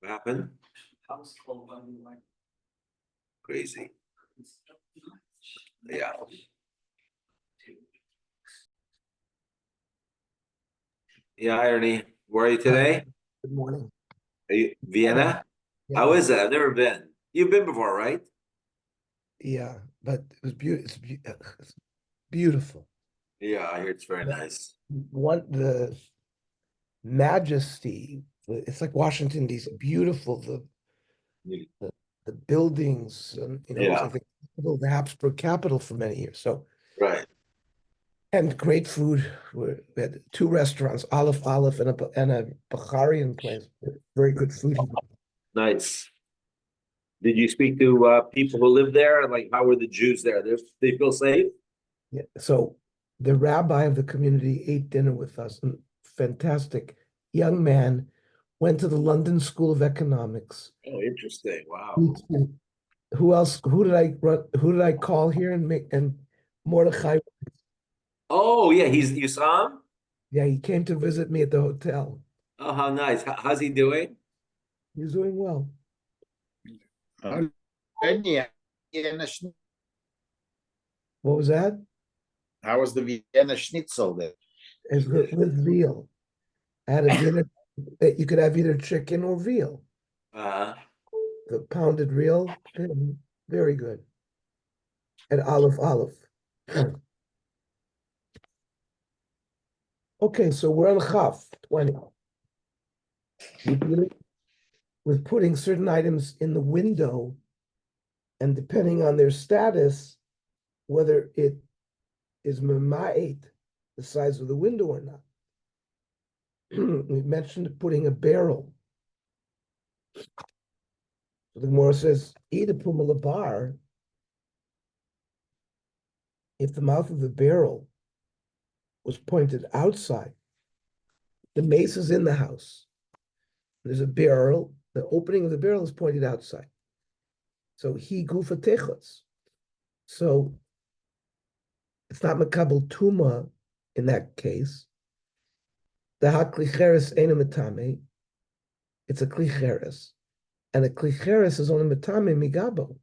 What happened? Crazy. Yeah. Yeah, hi, Ernie. Where are you today? Good morning. Are you Vienna? Yeah, How is it? I've never been. You've been before, right? yeah, but it was it's beautiful. Yeah, I hear it's very The nice. the majesty. It's like Washington D.C. Beautiful. The, the buildings, and it was Yeah, like the Habsburg capital for many years. So right. and great food. We had two restaurants, Aleph and a Bukharian place. Very good food. Nice. Did you speak to people who live there? Like, how were the Jews there? They feel safe? Yeah. So the rabbi of the community ate dinner with us. And fantastic young man, went to the London School of Economics. Oh, interesting. Wow. Me too. Who else? Who did I call here and make and Mordechai? Oh, yeah, you saw him? Yeah, he came to visit me at the hotel. Oh, how nice. How's he doing? He's doing well. What was that? How was the Vienna Schnitzel there? It's with veal. I had a Vienna that you could have either chicken or veal. Uh, The pounded veal, very good. And olive. Okay, so we're on Chaf 20. We're dealing with putting certain items in the window, and depending on their status, whether it is mema'et, the size of the window or not. We mentioned putting a barrel. So the Gemara says, eat a bar if the mouth of the barrel was pointed outside. The mace is in the house. There's a barrel. The opening of the barrel is pointed outside. So he gufa techos. So it's not makabel tuma in that case. The haklicheres ena metame. It's a klicheres, and a klicheres is only metame migabo.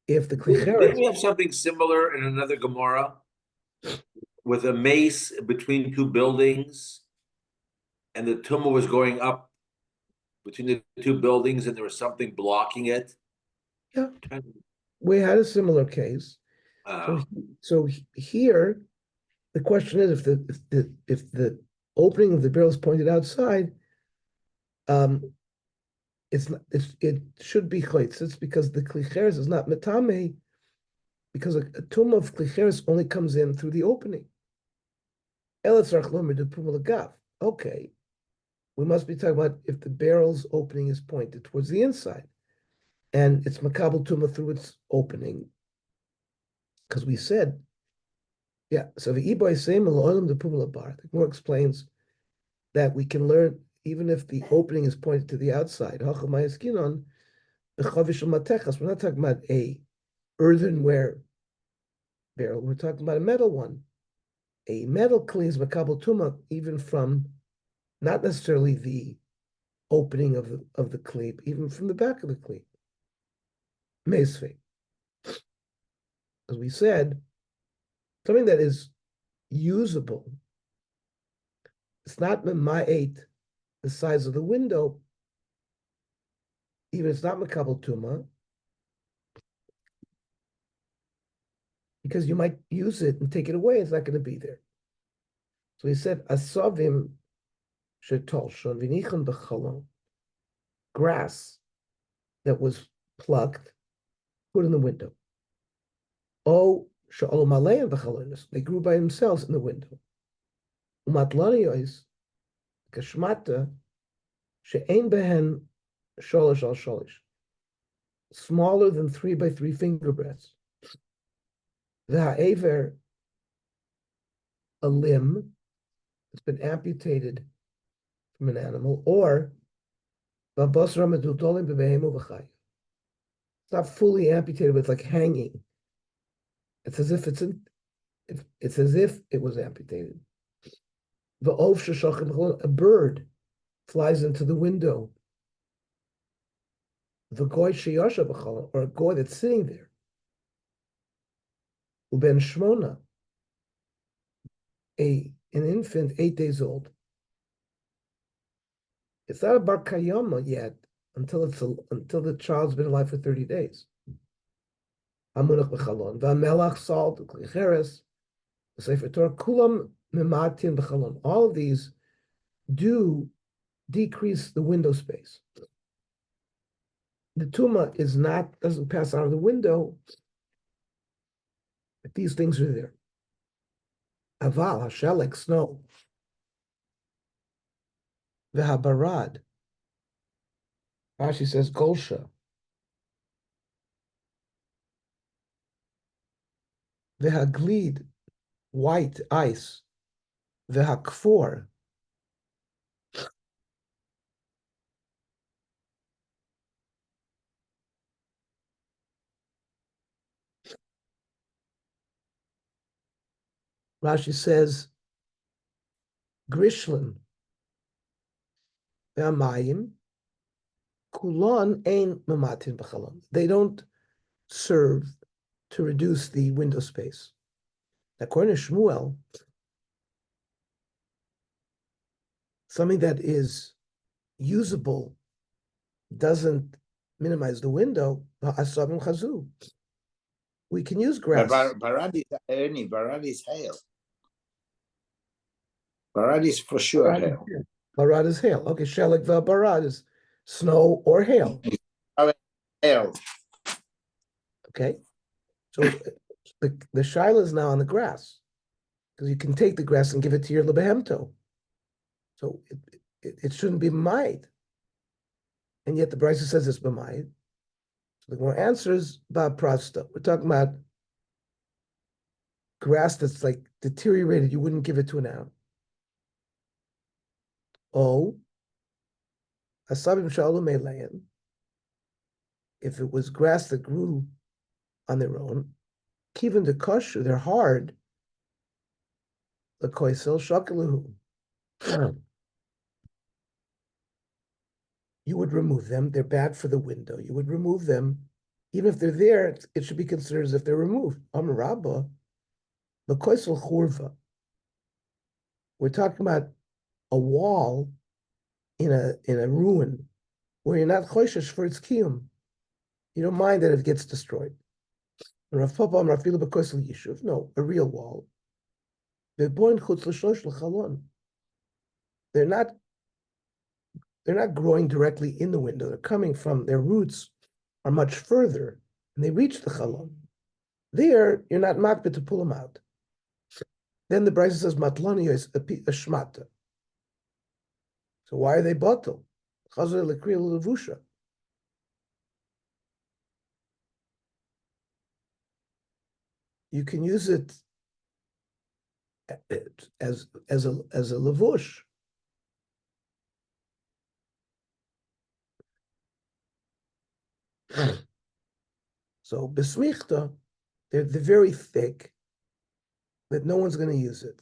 If the didn't klicheres, we have something similar in another Gemara with a mace between two buildings, and the tumah was going up between the two buildings, and there was something blocking it? yeah, we had a similar case. Uh, So here, the question is if the opening of the barrel is pointed outside, it should be chaytz. It's because the klicheres is not metame, because a tumah of klicheres only comes in through the opening. Okay, we must be talking about if the barrel's opening is pointed towards the inside, and it's makabel tumah through its opening, because we said, yeah. So the iboy same olam the pumala bar. The Gemara explains that we can learn even if the opening is pointed to the outside. We're not talking about a earthenware barrel. We're talking about a metal one. A metal kli is makabel tuma even from not necessarily the opening of the kli, even from the back of the kli. Meisve. As we said, something that is usable. It's not mema'et, the size of the window. Even it's not makabel tuma, because you might use it and take it away. It's not going to be there. So he said, "Asavim shetolshon v'nichan b'chalon." Grass that was plucked, put in the window. Oh, she'olom aleim b'chalonis. They grew by themselves in the window. Umatlanios kashmata she'ein behen sholish al sholish. Smaller than 3 by 3 finger breadths. V'ha'ever, a limb that's been amputated from an animal, or it's not fully amputated, but it's like hanging. It's as if it's as if it was amputated. A bird flies into the window, the goy sheyosha b'chalon, or a goy that's sitting there, uben shmona, an infant 8 days old. It's not a bar kayama yet until the child's been alive for 30 days. Hamunach b'chalon, v'amelach salt klicheres, the Sefer Torah kulam mematin b'chalon. All of these do decrease the window space. The tuma doesn't pass out of the window if these things are there. Aval, hashel, like snow. Vehabarad. Rashi says golsha. Vehaglid, white ice. Vehakfor. Rashi says Grishlan. Vehamayim. Kulon ein mamatin b'chalon. They don't serve to reduce the window space. According to Shmuel, something that is usable doesn't minimize the window. We can use grass. Barad is hail. Barad is for sure hail. Barad is hail. Okay, shelik barad is snow or hail. Hail. Okay, so the shaila is now on the grass, because you can take the grass and give it to your lebehemto. So it shouldn't be b'mayid. And yet the Brisa says it's b'mayid. So the more answers ba prasta. We're talking about grass that's like deteriorated. You wouldn't give it to an animal. Oh, asabim shalu melein. If it was grass that grew on their own, kivan de kosher, they're hard. The koisel shakaluhu. You would remove them. They're bad for the window. You would remove them. Even if they're there, it should be considered as if they're removed. Amrabba, the koisel churva. We're talking about a wall in a ruin where you're not choishesh for its kiyum. You don't mind that it gets destroyed. No, a real wall. They're not growing directly in the window. They're coming from, their roots are much further, and they reach the chalon. There, you're not makbid to pull them out. Then the Brisa says matlani is a shmata. So why are they batel? Chazar lekriya levusha. You can use it as a levush. So besmichta, they're very thick that no one's going to use it.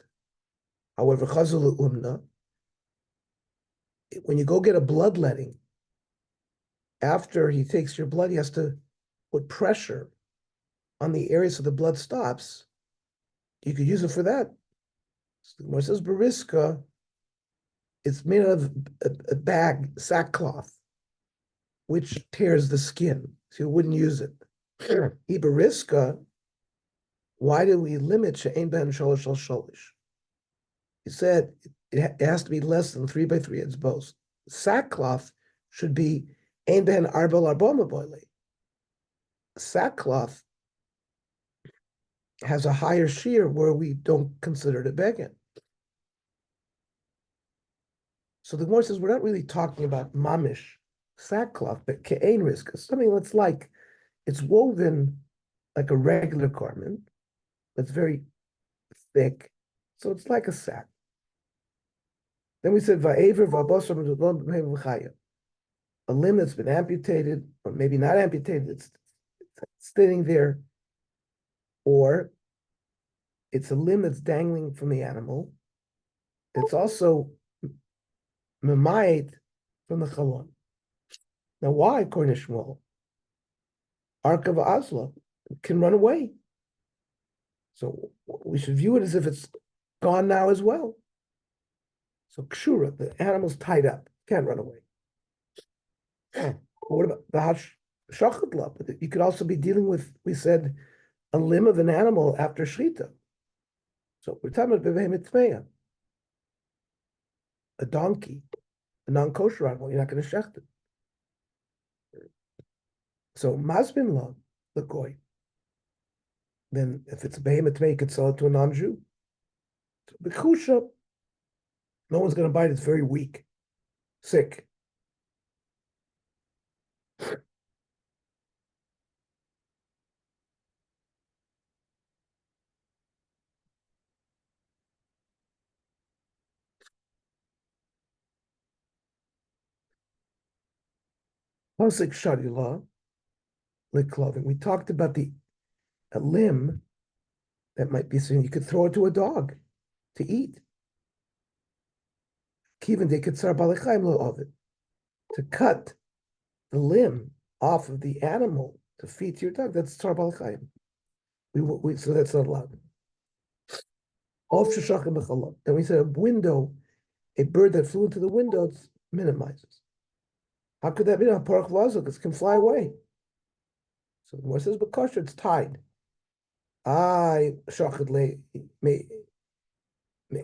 However, chazal umna, when you go get a bloodletting, after he takes your blood, he has to put pressure on the area so the blood stops. You could use it for that. So when it says bariska, it's made out of a bag, sackcloth, which tears the skin, so you wouldn't use it. Ibariska, why do we limit she'ein ben sholosh al sholish? He said it has to be less than 3 by 3. It's both. Sackcloth should be ein ben arbel arboma boile. Sackcloth has a higher shear where we don't consider it a begin. So the Gemara says we're not really talking about mamish sackcloth, but ke'ein riska, something that's like, it's woven like a regular garment, that's very thick, so it's like a sack. Then we said va'ever v'abosar, a limb that's been amputated, or maybe not amputated, it's sitting there, or it's a limb that's dangling from the animal. It's also Memayit from the chalon. Now, why, according to Shmuel, Ark of Asla can run away? So we should view it as if it's gone now as well. So kshura, the animal's tied up, can't run away. What about the shachatla? But you could also be dealing with, we said, a limb of an animal after shchita. So we're talking about bevehemitmeya, a donkey, a non-kosher animal. You're not going to shecht it. So masbin la the goy. Then if it's a behemoth, you could sell it to a non-Jew. So b'chusha, no one's going to buy it. It's very weak, sick. Pasik shadila, lit clothing. We talked about a limb that might be something you could throw it to a dog to eat. Kivin de kitzar balechayim lo of it, to cut the limb off of the animal to feed to your dog. That's tzar balechayim. So that's not allowed. Then we said a window, a bird that flew into the window minimizes. How could that be? A parach lazuk, it can fly away. So the Gemara says, but kosher, it's tied. It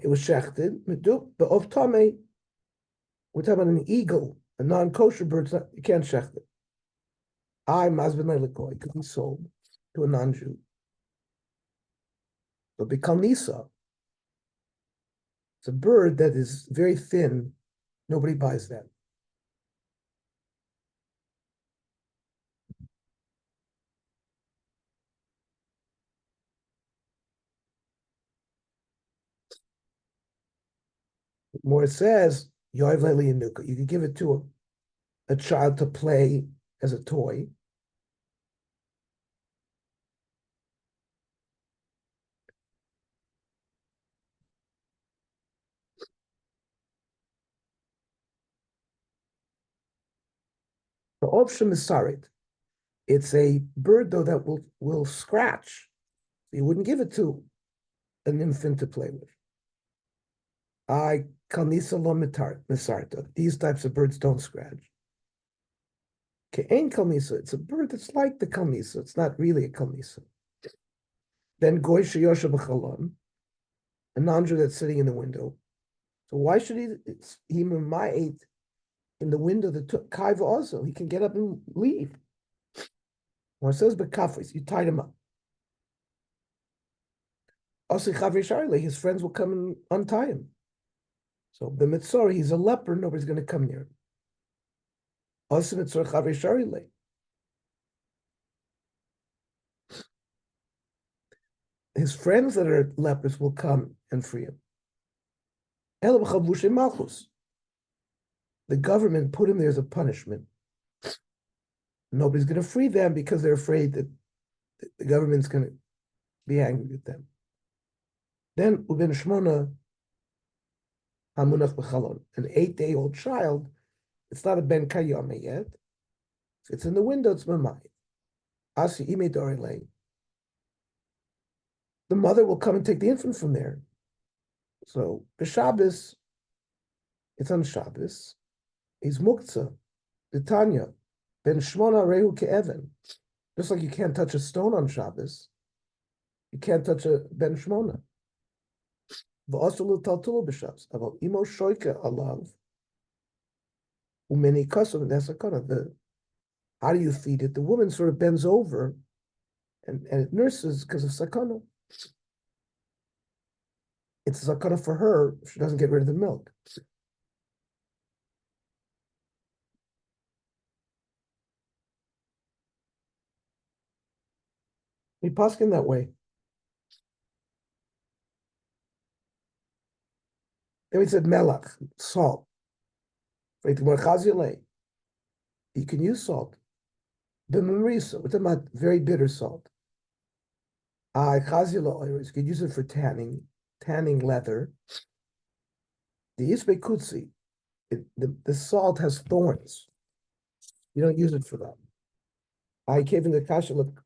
was shechted. But of tame, we're talking about an eagle, a non-kosher bird. You can't shecht it. Mazbin le'lekoy, it could be sold to a non-Jew. But become nisa. It's a bird that is very thin. Nobody buys that. More it says, you could give it to a child to play as a toy. The option is sarit. It's a bird though that will scratch. You wouldn't give it to an infant to play with. These types of birds don't scratch. Ke'en kalmisa, it's a bird that's like the kalmisa. It's not really a kalmisa. Then goy sheyosha b'chalon, a non-Jew that's sitting in the window. So why should he ma'ait in the window that took kaiva also? He can get up and leave. When it says b'kafis, you tied him up. Also, his friends will come and untie him. So the mitzvah, he's a leper, nobody's going to come near him. Also, mitzvah chavei sharile. His friends that are lepers will come and free him. The government put him there as a punishment. Nobody's going to free them because they're afraid that the government's going to be angry with them. Then uben shmona hamunach b'chalon, an 8-day-old child. It's not a ben kayame yet. It's in the window. It's mamai. Asi ime dorile. The mother will come and take the infant from there. So b'Shabbos, it's on Shabbos. He's muktzah, the Tanya, ben shmona rehu ke'even. Just like you can't touch a stone on Shabbos, you can't touch a ben shmona. V'asu l'taltulu b'Shabbos. Aval imo shoyke alav umeni kasum nesakana. How do you feed it? The woman sort of bends over and it nurses because of sakana. It's sakana for her if she doesn't get rid of the milk. We paskin that way. Then we said melach, salt. You can use salt. The memrisa, we're talking about very bitter salt. You could use it for tanning leather. The yisbe kutsi, the salt has thorns. You don't use it for that. I gave in the kasha look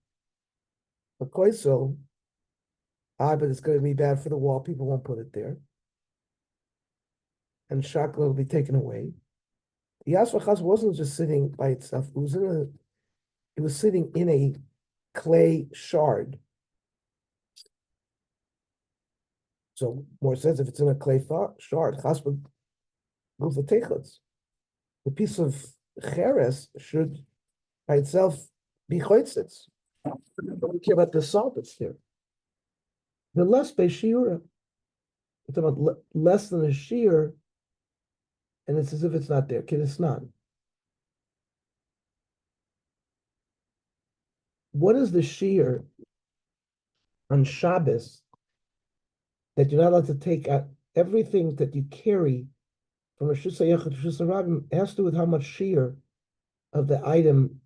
a koisel. But it's going to be bad for the wall. People won't put it there. And shakla will be taken away. The Yasvachas wasn't just sitting by itself. It was sitting in a clay shard. So more sense if it's in a clay shard, chaspa gufa techutz. The piece of cheres should by itself be choitzitz. Don't care about the salt that's there. The less beishiura, it's about less than a shear, and it's as if it's not there. It's not. What is the shear on Shabbos that you're not allowed to take out? Everything that you carry from a Shus HaYachid to Shus HaRabim has to do with how much shear of the item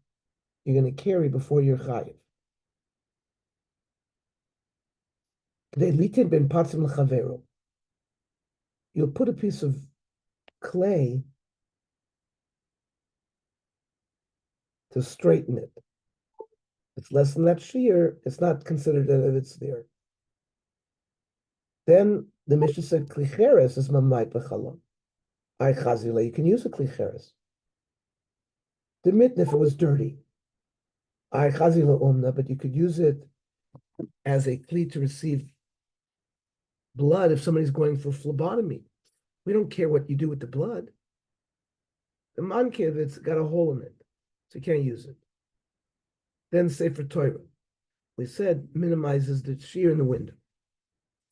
you're going to carry before you're chayiv. You'll put a piece of clay to straighten it. It's less than that shear, it's not considered that it's there. Then the Mishnah said klicheres is mamait b'chalon. I chazila, you can use a klicheres. The mitn if it was dirty. I chazila umna, but you could use it as a kli to receive blood if somebody's going for phlebotomy. We don't care what you do with the blood. The mankiv, it's got a hole in it, so you can't use it. Then Sefer Torah, we said minimizes the shear in the window.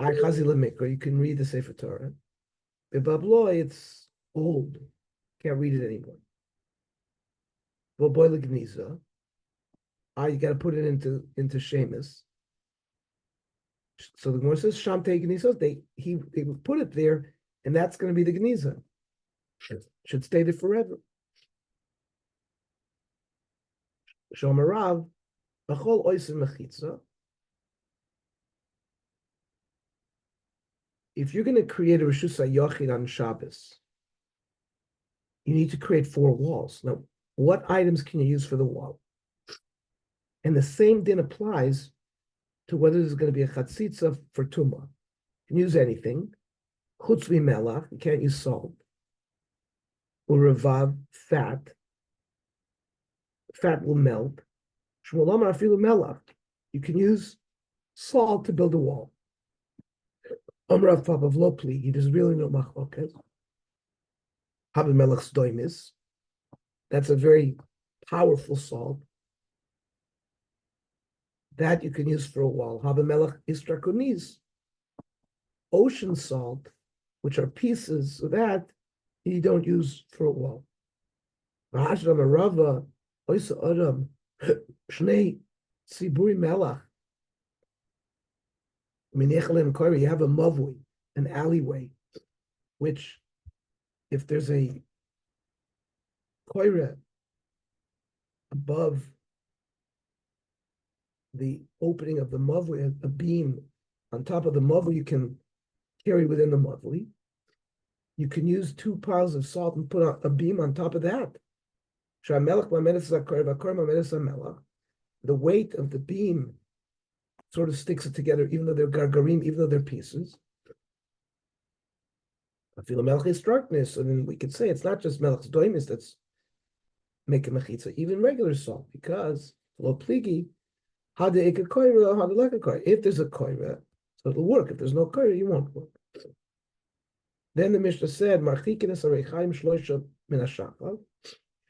I chazila mikra, you can read the Sefer Torah. Bebabloy, it's old, can't read it anymore. Boboy legniza, you got to put it into shemus. So the Gemara says Shamte Gnizos, they put it there, and that's going to be the Gniza. Should stay there forever. Shomarav, Bachol Oisim Mechitza. If you're going to create a Rishus HaYachid on Shabbos, you need to create 4 walls. Now, what items can you use for the wall? And the same din applies to whether there's going to be a chatzitza for tumah. You can use anything. Chutz melach, you can't use salt. Or revav, fat. Fat will melt. Shmulamar afilu melach. You can use salt to build a wall. Amrav papav lo pligi, there's really no machloket. Habe melach stoimis. That's a very powerful salt. That you can use for a wall. Habamelech istrakonis. Ocean salt, which are pieces of that, you don't use for a wall. Rahashram arava, oisa adam, shnei siburi melach. Minechalem kori, you have a mavui, an alleyway, which if there's a koira above the opening of the mavli, a beam on top of the mavli you can carry within the mavli. You can use 2 piles of salt and put a beam on top of that. The weight of the beam sort of sticks it together, even though they're gargarim, even though they're pieces. I feel a melech is darkness, and then we could say it's not just melech's doimis that's making mechitza, even regular salt, because lo pligi. If there's a koira, so it'll work. If there's no koira, you won't work. Then the Mishnah said, if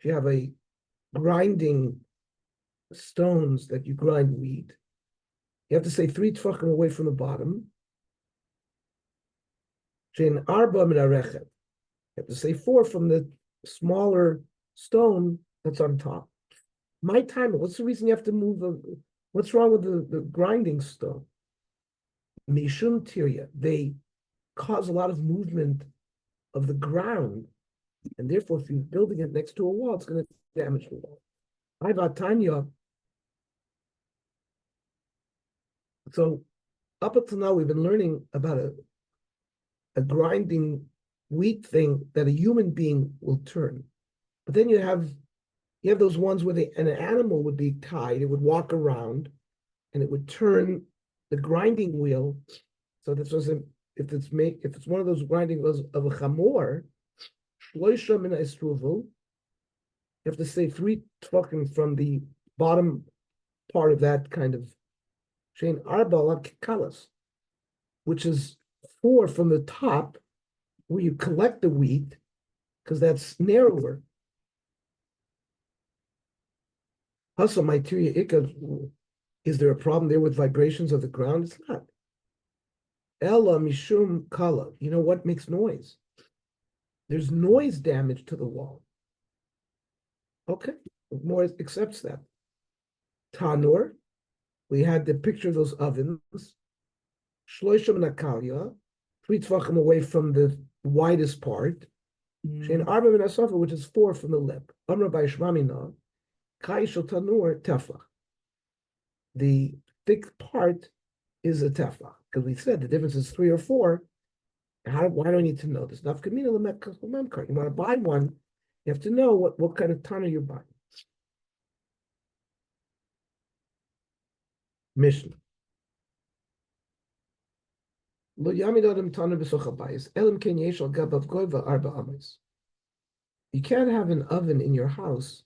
you have a grinding stones that you grind wheat, you have to say 3 tefachim away from the bottom. You have to say 4 from the smaller stone that's on top. My time, what's the reason you have to move what's wrong with the grinding stone? Mishum tirya, they cause a lot of movement of the ground, and therefore, if you're building it next to a wall, it's going to damage the wall. I got Tanya. So up until now, we've been learning about a grinding wheat thing that a human being will turn. But then you have those ones where an animal would be tied, it would walk around, and it would turn the grinding wheel. So this was if it's one of those grinding wheels of a chamor, shloisha min ha'isruvel, you have to say 3 tefachim from the bottom part of that kind of shein arba kalas, which is 4 from the top where you collect the wheat, because that's narrower. Also, my Tiria Ikka, is there a problem there with vibrations of the ground? It's not. Ella mishum kala. You know what makes noise? There's noise damage to the wall. Okay, more accepts that. Tanur, we had the picture of those ovens. Shloisham nakalya, 3 tefachim away from the widest part. Shein arba min hasofa, which is 4 from the lip. Amra by Shmamina, kai shel tanur tefach. The thick part is a tefach, because we said the difference is 3 or 4. Why do I need to know this? You want to buy one, you have to know what kind of tanur you're buying. Mishnah. You can't have an oven in your house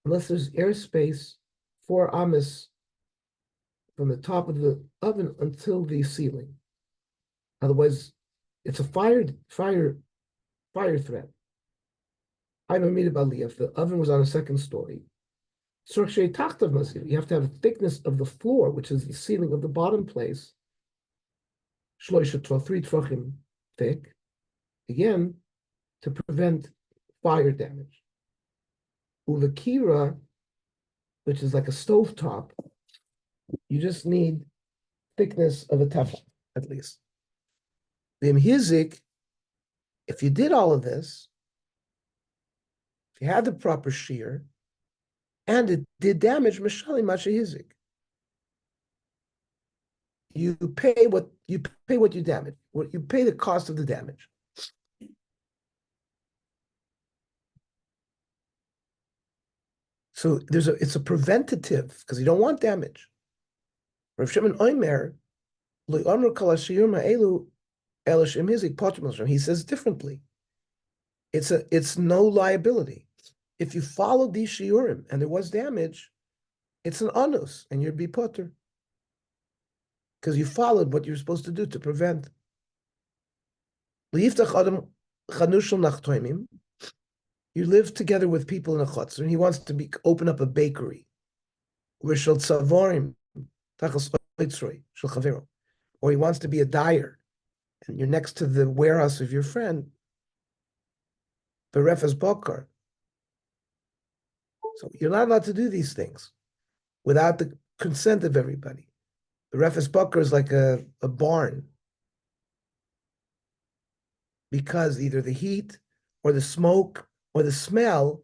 unless there's airspace 4 amas from the top of the oven until the ceiling. Otherwise, it's a fire threat. I don't mean about if the oven was on a second story. You have to have a thickness of the floor, which is the ceiling of the bottom place. 3 tefachim thick, again, to prevent fire damage. Uvakira, which is like a stovetop, you just need thickness of a tefach, at least. Vim hizik, if you did all of this, if you had the proper shear, and it did damage, mashali masha hizik. You pay what you damage. You pay the cost of the damage. So it's a preventative because you don't want damage. Rav Shimon Omer, he says differently. It's no liability. If you follow these shiurim and there was damage, it's an onus and you'd be potter. Because you followed what you're supposed to do to prevent. You live together with people in a chutzner, and he wants to open up a bakery. Or he wants to be a dyer, and you're next to the warehouse of your friend, the refes bakar. So you're not allowed to do these things without the consent of everybody. The refes bakar is like a barn, because either the heat or the smoke or the smell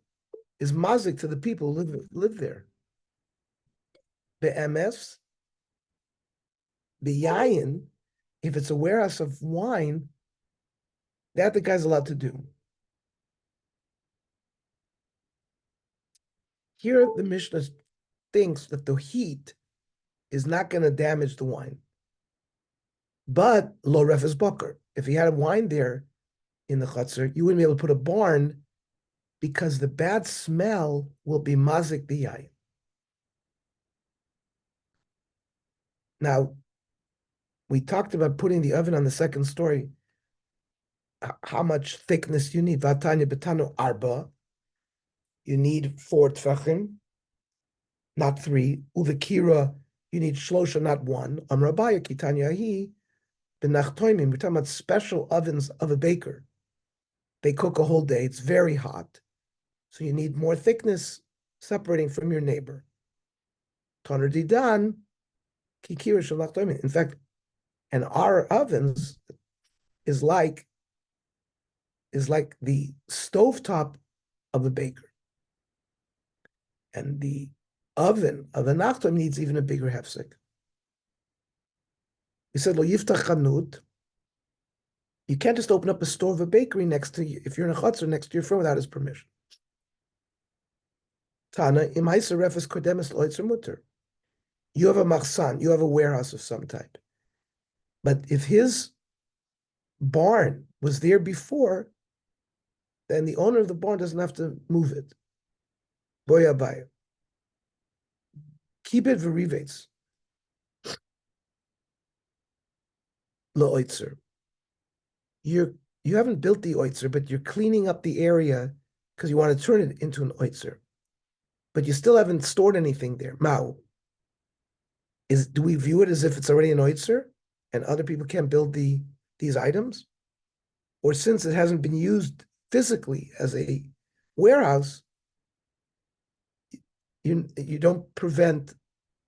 is mazik to the people who live there. The MS, the yayin, if it's a warehouse of wine, that the guy's allowed to do. Here, the Mishnah thinks that the heat is not going to damage the wine. But lo refes bakar, if he had a wine there in the chutzner, you wouldn't be able to put a barn because the bad smell will be mazik the yayin. Now, we talked about putting the oven on the second story. How much thickness you need? Vatanya betanu arba. You need 4 tefachim, not 3. Uvekira, you need shlosha, not 1. Amrabaya kitanya hi benachtoimim. We're talking about special ovens of a baker. They cook a whole day. It's very hot, so you need more thickness separating from your neighbor. Toner didan kikira shalachtoimim. In fact, and our ovens is like the stovetop of a baker. And the oven of a nachtom needs even a bigger hefsek. He said, "Lo yiftach chanut." You can't just open up a store of a bakery next to you, if you're in a chutzner next to your friend without his permission. Tana, imaisa refes kodemis loitzer mutter. You have a machsan, you have a warehouse of some type. But if his barn was there before, then the owner of the barn doesn't have to move it. Boya baya. Keep it v'rivates. Lo oitzer. You haven't built the oitzer, but you're cleaning up the area because you want to turn it into an oitzer. But you still haven't stored anything there. Mao. Do we view it as if it's already an oitzer and other people can't build these items? Or since it hasn't been used physically as a warehouse, you don't prevent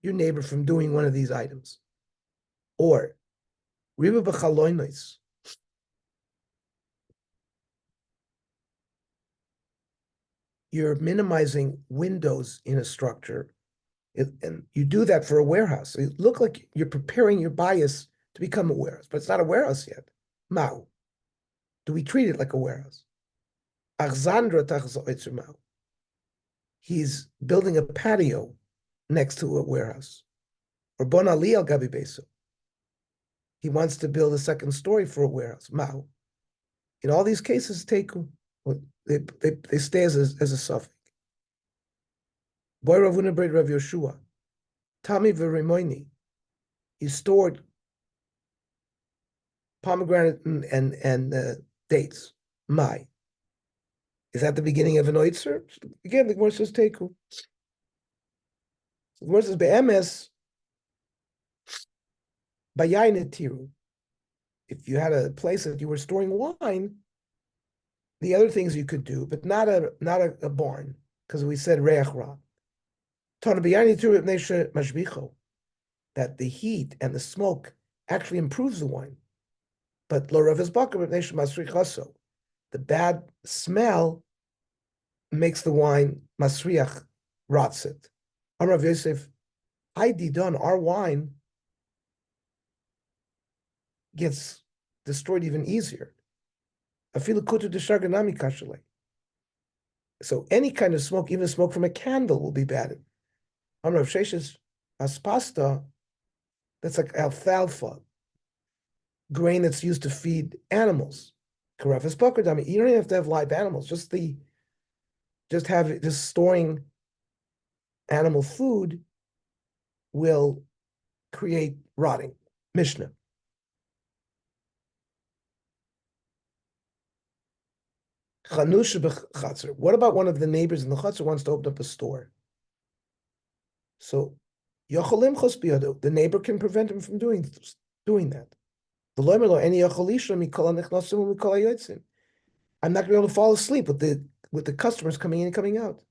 your neighbor from doing one of these items. Or riba b'chaloinos. You're minimizing windows in a structure, and you do that for a warehouse. So you look like you're preparing your bias to become a warehouse, but it's not a warehouse yet. Mao. Do we treat it like a warehouse? He's building a patio next to a warehouse. Or bon ali al gabi beso. He wants to build a second story for a warehouse. Mao. In all these cases, teku. They stay as a suffix. Boy Ravuna Bred Rav Yoshua. Tami v'Rimoini. He stored pomegranate and dates. Mai. Is that the beginning of an oitzer? Again, the Gemara says teku. The Gemara says be'emes bayayin tiru. If you had a place that you were storing wine, the other things you could do, but not a barn, because we said reach ra. Tana bayayin tiru ibnesha mashbicho, that the heat and the smoke actually improves the wine. But lo Rav Bakar ibnesha masrichaso, the bad smell makes the wine masriach, rots it. Rav Yosef, done, our wine gets destroyed even easier. So any kind of smoke, even smoke from a candle, will be bad. Rav Sheshes aspasta, that's like alfalfa, grain that's used to feed animals. You don't even have to have live animals, just storing animal food will create rotting. Mishnah. What about one of the neighbors in the chutzner wants to open up a store? So, the neighbor can prevent him from doing that. I'm not going to be able to fall asleep with the customers coming in and coming out.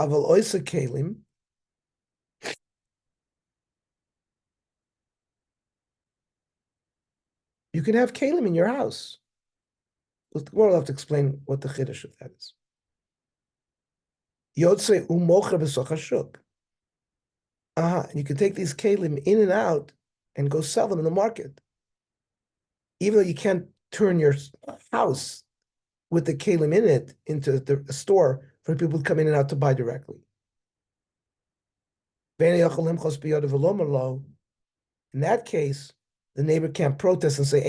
Aval oisa kelim. You can have kelim in your house. We'll have to explain what the chiddush of that is. Yotze umocher b'sochashuk. You can take these kelim in and out and go sell them in the market. Even though you can't turn your house with the kelim in it into a store for people to come in and out to buy directly. In that case, the neighbor can't protest and say,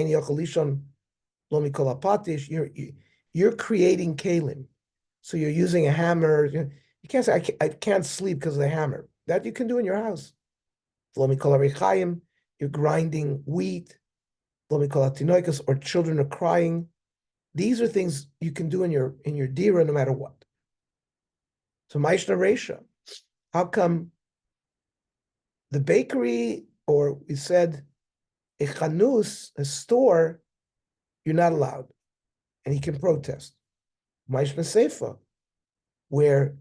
you're creating kalim. So you're using a hammer. You can't say, I can't sleep because of the hammer. That you can do in your house. You're grinding wheat. Or children are crying. These are things you can do in your dira no matter what. So Maishna Resha, how come the bakery, or we said a chanus, a store, you're not allowed, and he can protest. Maishna Seifa, where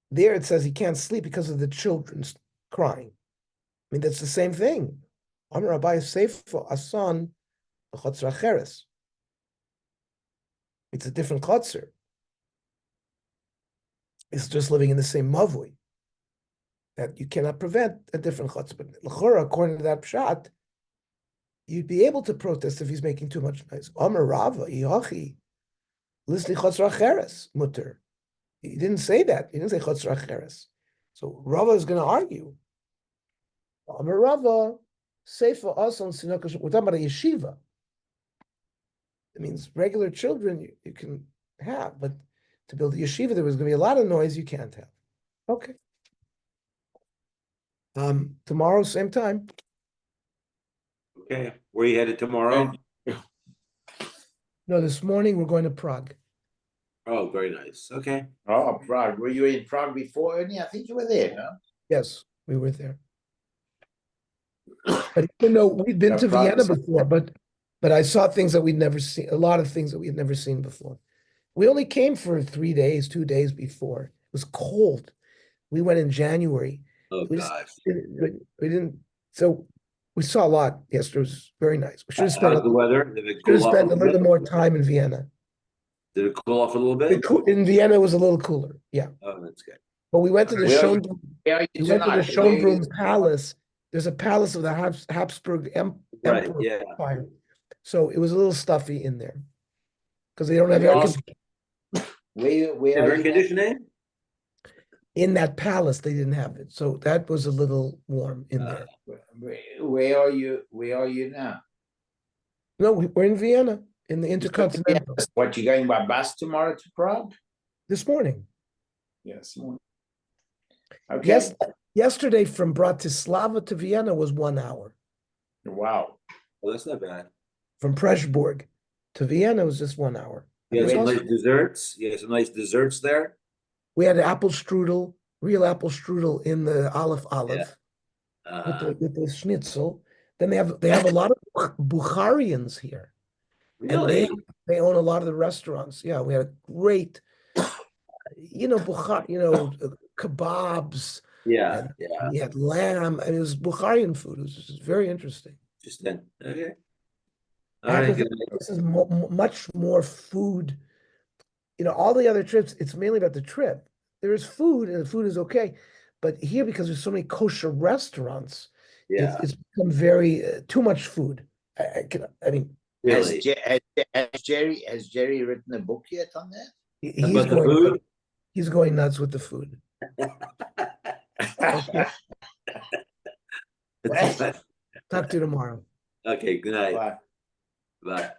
there it says he can't sleep because of the children's crying. I mean, that's the same thing. Amar Rabbi Seifa, Asan, Chotzer Acheres. It's a different chotzer. It's just living in the same mavui. That you cannot prevent a different chotzer. But l'chora, according to that pshat, you'd be able to protest if he's making too much noise. Amar Rava, Yochi, Lisli Chotzra Cheres, Mutter. He didn't say that. He didn't say Chotzra Cheres. So Rava is going to argue. Amar Rava, Seifa Asan Sinokash. We're talking about a yeshiva. It means regular children you can have, but to build a yeshiva, there was going to be a lot of noise you can't have. Okay. Tomorrow, same time. Okay, where are you headed tomorrow? No, this morning we're going to Prague. Oh, very nice. Okay. Oh, Prague. Were you in Prague before, Ernie? I think you were there, no? Yes, we were there. But even though we'd been Yeah, to Prague Vienna is- before, but I saw things that we'd never seen, a lot of things that we had never seen before. We only came for 3 days, 2 days before. It was cold. We went in January. Oh, We just gosh. we didn't, so we saw a lot. Yes, it was very nice. We should have spent, How's the weather? Did it should have cool off a spent a little little bit? more time in Vienna. Did it cool off a little bit? In Vienna, it was a little cooler. Yeah. Oh, that's good. But we went to the Where are you- Schönbrunn, Where are you we went to the tonight? Where are you- Schönbrunn Palace. There's a palace of the Habsburg Right, Emperor yeah. Empire. So it was a little stuffy in there because they don't have Let me air ask- conditioning. Where are Air you now? conditioning? In that palace. They didn't have it, so that was a little warm in there. Where are you? Where are you now? No, we're in Vienna in the Intercontinental What, you going by bus tomorrow to Prague? this morning. Yes. Okay. Yes, yesterday from Bratislava to Vienna was 1 hour. Wow. Well, that's not bad. From Pressburg to Vienna was just 1 hour. You had It some was nice awesome. desserts? You had some nice desserts there? We had apple strudel, real apple strudel in the olive Uh, with the schnitzel. Then they have a lot of Bukharians here, and really? they own a lot of the restaurants. Yeah, we had a great, kebabs, Yeah, and yeah. we had lamb, and it was Bukharian food. It was just very interesting. Just then. Okay. I All have to right. think Good night. this is much more food. All the other trips, it's mainly about the trip. There is food, and the food is okay, but here because there's so many kosher restaurants, Yeah, it's become very too much food. I mean, really. Has Jerry written a book yet on that? he's About the going food? he's going nuts with the food. Okay, talk to you tomorrow. Okay, good night. Bye. Bye.